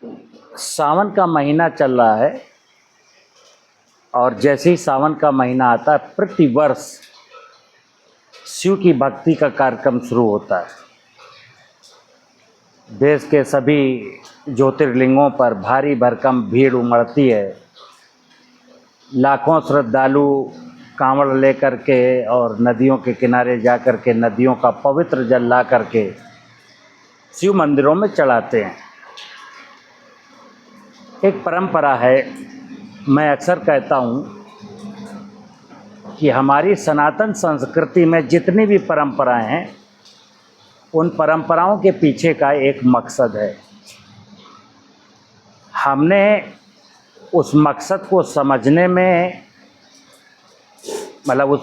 सावन का महीना चल रहा है और जैसे ही सावन का महीना आता है प्रतिवर्ष शिव की भक्ति का कार्यक्रम शुरू होता है। देश के सभी ज्योतिर्लिंगों पर भारी भरकम भीड़ उमड़ती है। लाखों श्रद्धालु कांवड़ लेकर के और नदियों के किनारे जा कर के नदियों का पवित्र जल ला करके शिव मंदिरों में चढ़ाते हैं। एक परंपरा है, मैं अक्सर कहता हूँ कि हमारी सनातन संस्कृति में जितनी भी परंपराएं हैं उन परंपराओं के पीछे का एक मकसद है। हमने उस मकसद को समझने में मतलब उस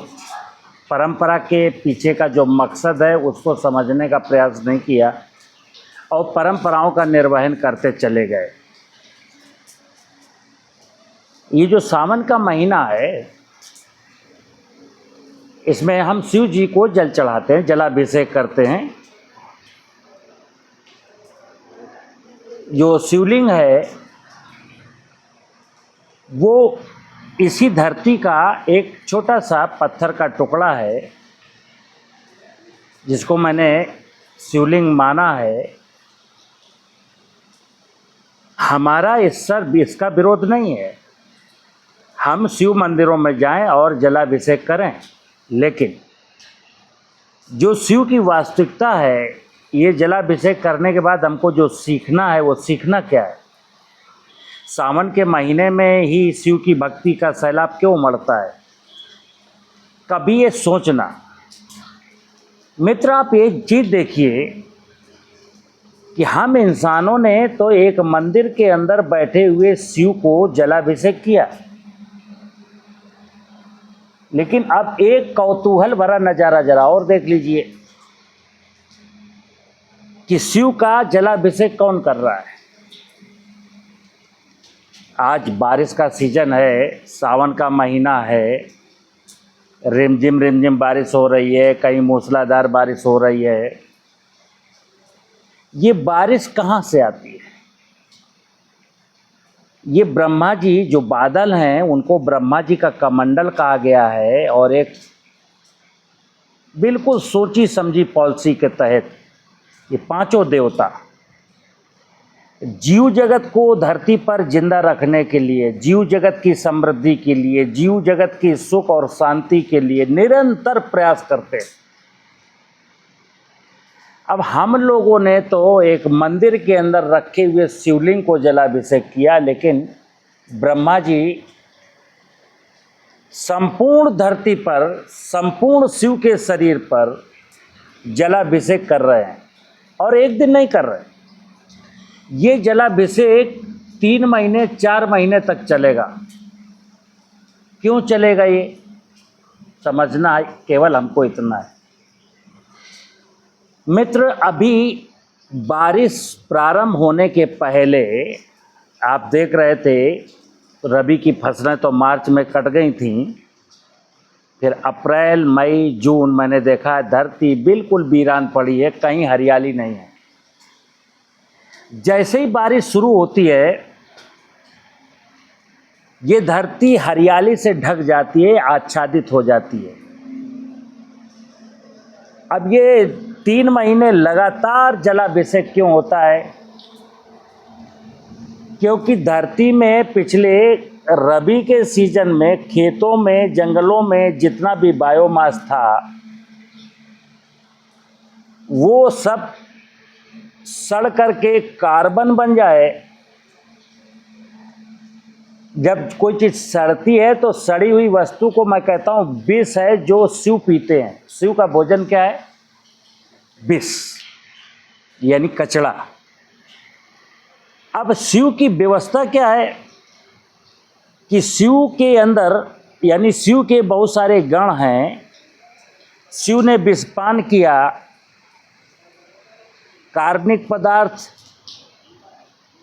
परंपरा के पीछे का जो मकसद है उसको समझने का प्रयास नहीं किया और परंपराओं का निर्वहन करते चले गए। ये जो सावन का महीना है इसमें हम शिव जी को जल चढ़ाते हैं, जलाभिषेक करते हैं। जो शिवलिंग है वो इसी धरती का एक छोटा सा पत्थर का टुकड़ा है जिसको मैंने शिवलिंग माना है। हमारा इसका विरोध नहीं है, हम शिव मंदिरों में जाएं और जलाभिषेक करें, लेकिन जो शिव की वास्तविकता है ये जलाभिषेक करने के बाद हमको जो सीखना है वो सीखना क्या है। सावन के महीने में ही शिव की भक्ति का सैलाब क्यों उमड़ता है, कभी ये सोचना। मित्र, आप एक चीज़ देखिए कि हम इंसानों ने तो एक मंदिर के अंदर बैठे हुए शिव को जलाभिषेक किया, लेकिन अब एक कौतूहल भरा नज़ारा जरा और देख लीजिए कि शिव का जलाभिषेक कौन कर रहा है। आज बारिश का सीजन है, सावन का महीना है, रिमझिम बारिश हो रही है, कहीं मूसलाधार बारिश हो रही है। ये बारिश कहाँ से आती है? ये ब्रह्मा जी जो बादल हैं उनको ब्रह्मा जी का कमंडल कहा गया है और एक बिल्कुल सोची समझी पॉलिसी के तहत ये पांचों देवता जीव जगत को धरती पर जिंदा रखने के लिए, जीव जगत की समृद्धि के लिए, जीव जगत की सुख और शांति के लिए निरंतर प्रयास करते हैं। अब हम लोगों ने तो एक मंदिर के अंदर रखे हुए शिवलिंग को जलाभिषेक किया, लेकिन ब्रह्मा जी संपूर्ण धरती पर, संपूर्ण शिव के शरीर पर जलाभिषेक कर रहे हैं और एक दिन नहीं कर रहे। ये जलाभिषेक 3 महीने 4 महीने तक चलेगा। क्यों चलेगा ये समझना है, केवल हमको इतना है। मित्र, अभी बारिश प्रारंभ होने के पहले आप देख रहे थे रबी की फसलें तो मार्च में कट गई थीं, फिर अप्रैल मई जून मैंने देखा है धरती बिल्कुल वीरान पड़ी है, कहीं हरियाली नहीं है। जैसे ही बारिश शुरू होती है ये धरती हरियाली से ढक जाती है, आच्छादित हो जाती है। अब ये 3 महीने लगातार जलाभिषेक क्यों होता है? क्योंकि धरती में पिछले रबी के सीजन में खेतों में, जंगलों में जितना भी बायोमास था वो सब सड़ करके कार्बन बन जाए। जब कोई चीज़ सड़ती है तो सड़ी हुई वस्तु को मैं कहता हूँ विष है जो शिव पीते हैं। शिव का भोजन क्या है? विष, यानी कचड़ा। अब शिव की व्यवस्था क्या है कि शिव के अंदर, यानी शिव के बहुत सारे गण हैं, शिव ने विषपान किया, कार्बनिक पदार्थ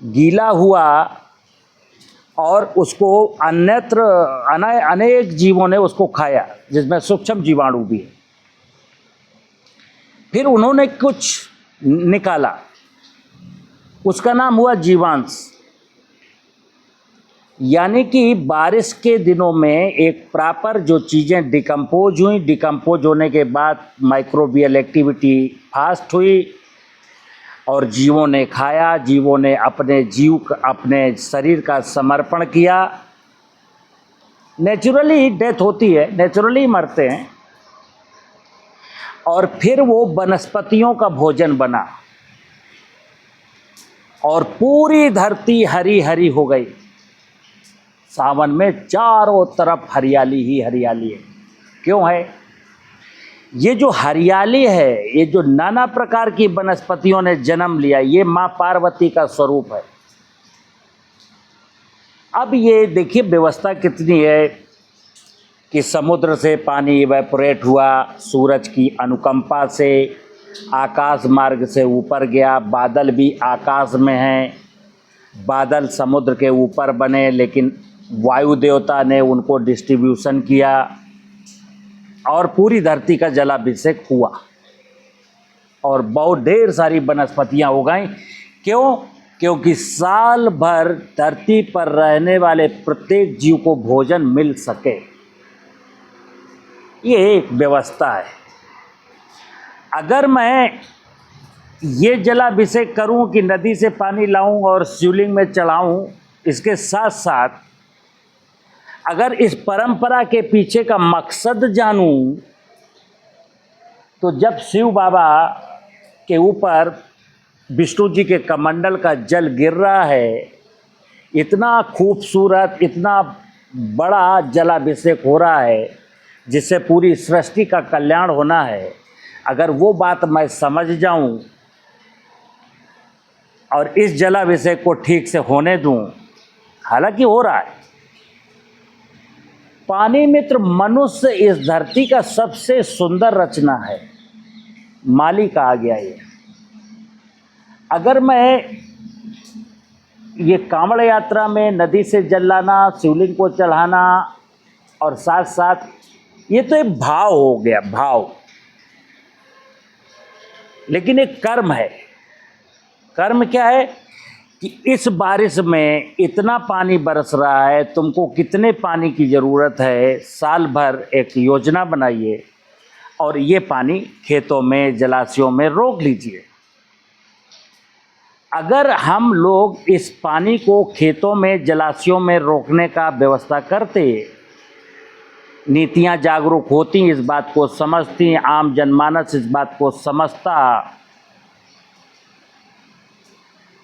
गीला हुआ और उसको अन्यत्र अनेक जीवों ने उसको खाया, जिसमें सूक्ष्म जीवाणु भी है। फिर उन्होंने कुछ निकाला उसका नाम हुआ जीवांश। यानी कि बारिश के दिनों में एक प्रॉपर जो चीज़ें डिकम्पोज हुई, डिकम्पोज होने के बाद माइक्रोबियल एक्टिविटी फास्ट हुई और जीवों ने खाया, जीवों ने अपने शरीर का समर्पण किया। नेचुरली डेथ होती है, नेचुरली मरते हैं, और फिर वो वनस्पतियों का भोजन बना और पूरी धरती हरी हरी हो गई। सावन में चारों तरफ हरियाली ही हरियाली है। क्यों है? ये जो हरियाली है, ये जो नाना प्रकार की वनस्पतियों ने जन्म लिया, ये माँ पार्वती का स्वरूप है। अब ये देखिए व्यवस्था कितनी है कि समुद्र से पानी इवेपोरेट हुआ, सूरज की अनुकंपा से आकाश मार्ग से ऊपर गया, बादल भी आकाश में हैं, बादल समुद्र के ऊपर बने, लेकिन वायु देवता ने उनको डिस्ट्रीब्यूशन किया और पूरी धरती का जलाभिषेक हुआ और बहुत ढेर सारी वनस्पतियाँ हो गईं। क्यों? क्योंकि साल भर धरती पर रहने वाले प्रत्येक जीव को भोजन मिल सके। ये एक व्यवस्था है। अगर मैं ये जलाभिषेक करूं कि नदी से पानी लाऊं और शिवलिंग में चढ़ाऊं, इसके साथ साथ अगर इस परंपरा के पीछे का मकसद जानूं, तो जब शिव बाबा के ऊपर विष्णु जी के कमंडल का जल गिर रहा है, इतना खूबसूरत, इतना बड़ा जलाभिषेक हो रहा है जिससे पूरी सृष्टि का कल्याण होना है, अगर वो बात मैं समझ जाऊं और इस जलाभिषेक को ठीक से होने दूं, हालांकि हो रहा है। पानी मित्र मनुष्य इस धरती का सबसे सुंदर रचना है, माली कहा गया ये। अगर मैं ये कांवड़ यात्रा में नदी से जल लाना, शिवलिंग को चढ़ाना और साथ साथ ये तो एक भाव हो गया, भाव, लेकिन एक कर्म है। कर्म क्या है कि इस बारिश में इतना पानी बरस रहा है, तुमको कितने पानी की ज़रूरत है, साल भर एक योजना बनाइए और ये पानी खेतों में, जलाशयों में रोक लीजिए। अगर हम लोग इस पानी को खेतों में, जलाशयों में रोकने का व्यवस्था करते, नीतियां जागरूक होती, इस बात को समझती, आम जनमानस इस बात को समझता,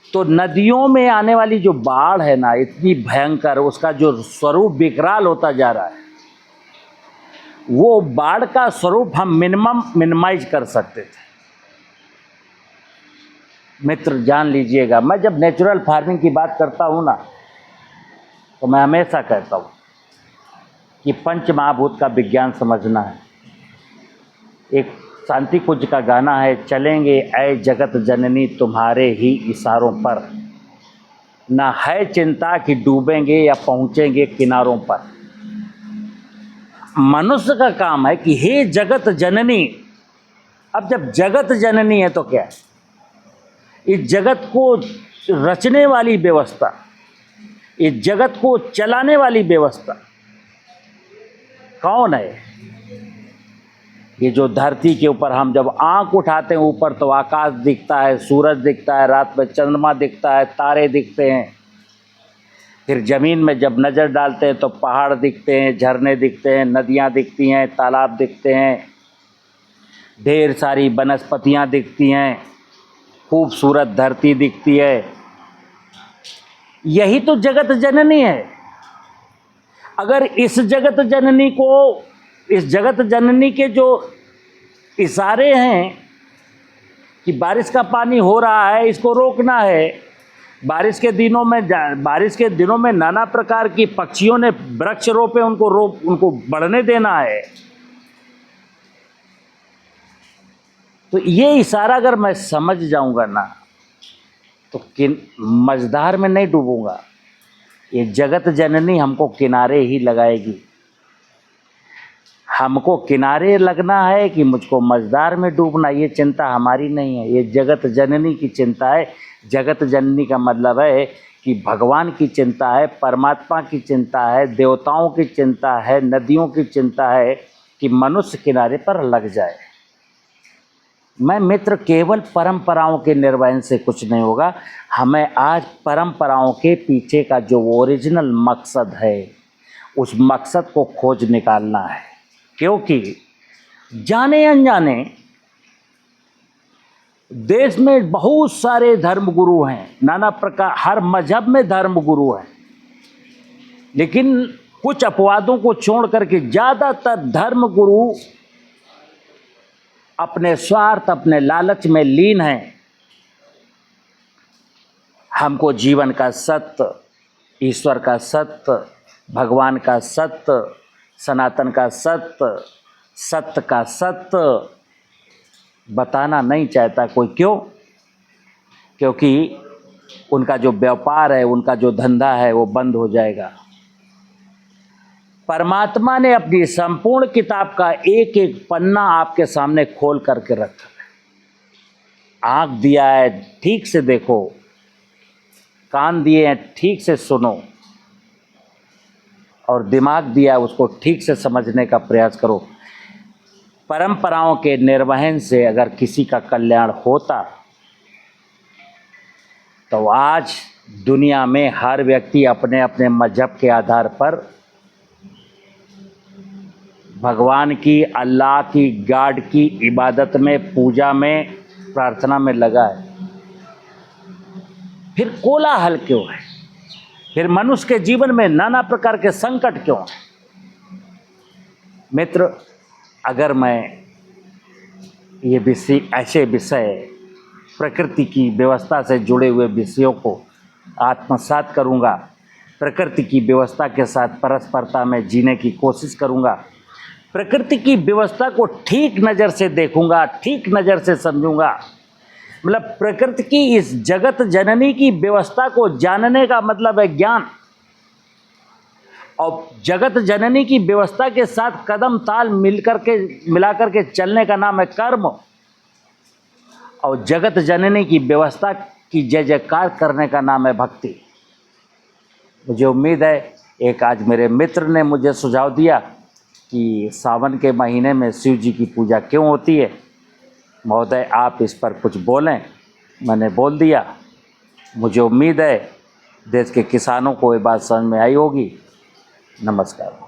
तो नदियों में आने वाली जो बाढ़ है ना, इतनी भयंकर, उसका जो स्वरूप विकराल होता जा रहा है, वो बाढ़ का स्वरूप हम मिनिमाइज कर सकते थे। मित्र जान लीजिएगा, मैं जब नेचुरल फार्मिंग की बात करता हूँ ना, तो मैं हमेशा कहता हूँ कि पंच महाभूत का विज्ञान समझना है। एक शांति कुंज का गाना है, चलेंगे ऐ जगत जननी तुम्हारे ही इशारों पर, ना है चिंता कि डूबेंगे या पहुँचेंगे किनारों पर। मनुष्य का काम है कि हे जगत जननी। अब जब जगत जननी है तो क्या है? इस जगत को रचने वाली व्यवस्था, इस जगत को चलाने वाली व्यवस्था कौन है? ये जो धरती के ऊपर हम जब आंख उठाते हैं ऊपर, तो आकाश दिखता है, सूरज दिखता है, रात में चंद्रमा दिखता है, तारे दिखते हैं। फिर ज़मीन में जब नज़र डालते हैं तो पहाड़ दिखते हैं, झरने दिखते हैं, नदियाँ दिखती हैं, तालाब दिखते हैं, ढेर सारी वनस्पतियाँ दिखती हैं, खूबसूरत धरती दिखती है। यही तो जगत जननी है। अगर इस जगत जननी को, इस जगत जननी के जो इशारे हैं कि बारिश का पानी हो रहा है, इसको रोकना है, बारिश के दिनों में नाना प्रकार की पक्षियों ने वृक्ष रोपे, उनको बढ़ने देना है, तो ये इशारा अगर मैं समझ जाऊंगा ना, तो मझधार में नहीं डूबूंगा। ये जगत जननी हमको किनारे ही लगाएगी। हमको किनारे लगना है कि मुझको मझधार में डूबना, ये चिंता हमारी नहीं है, ये जगत जननी की चिंता है। जगत जननी का मतलब है कि भगवान की चिंता है, परमात्मा की चिंता है, देवताओं की चिंता है, नदियों की चिंता है कि मनुष्य किनारे पर लग जाए। मैं मित्र केवल परंपराओं के निर्वहन से कुछ नहीं होगा, हमें आज परंपराओं के पीछे का जो ओरिजिनल मकसद है उस मकसद को खोज निकालना है। क्योंकि जाने अनजाने देश में बहुत सारे धर्मगुरु हैं, नाना प्रकार, हर मजहब में धर्मगुरु हैं, लेकिन कुछ अपवादों को छोड़ करके ज़्यादातर धर्मगुरु अपने स्वार्थ, अपने लालच में लीन हैं। हमको जीवन का सत्य, ईश्वर का सत्य, भगवान का सत्य, सनातन का सत्य, सत्य का सत्य बताना नहीं चाहता कोई। क्यों? क्योंकि उनका जो व्यापार है, उनका जो धंधा है वो बंद हो जाएगा। परमात्मा ने अपनी संपूर्ण किताब का एक एक पन्ना आपके सामने खोल करके रखा है। आँख दिया है, ठीक से देखो, कान दिए हैं, ठीक से सुनो, और दिमाग दिया है, उसको ठीक से समझने का प्रयास करो। परंपराओं के निर्वहन से अगर किसी का कल्याण होता तो आज दुनिया में हर व्यक्ति अपने अपने मजहब के आधार पर भगवान की, अल्लाह की, गॉड की इबादत में, पूजा में, प्रार्थना में लगा है। फिर कोलाहल क्यों है? फिर मनुष्य के जीवन में नाना प्रकार के संकट क्यों हैं? मित्र, अगर मैं ये विषय, ऐसे विषय, प्रकृति की व्यवस्था से जुड़े हुए विषयों को आत्मसात करूँगा, प्रकृति की व्यवस्था के साथ परस्परता में जीने की कोशिश करूँगा, प्रकृति की व्यवस्था को ठीक नज़र से देखूँगा, ठीक नज़र से समझूँगा, मतलब प्रकृति की इस जगत जननी की व्यवस्था को जानने का मतलब है ज्ञान, और जगत जननी की व्यवस्था के साथ कदम ताल मिला करके चलने का नाम है कर्म, और जगत जननी की व्यवस्था की जय जयकार करने का नाम है भक्ति। मुझे उम्मीद है, एक आज मेरे मित्र ने मुझे सुझाव दिया कि सावन के महीने में शिव जी की पूजा क्यों होती है। महोदय, आप इस पर कुछ बोलें। मैंने बोल दिया। मुझे उम्मीद है देश के किसानों को ये बात समझ में आई होगी। नमस्कार।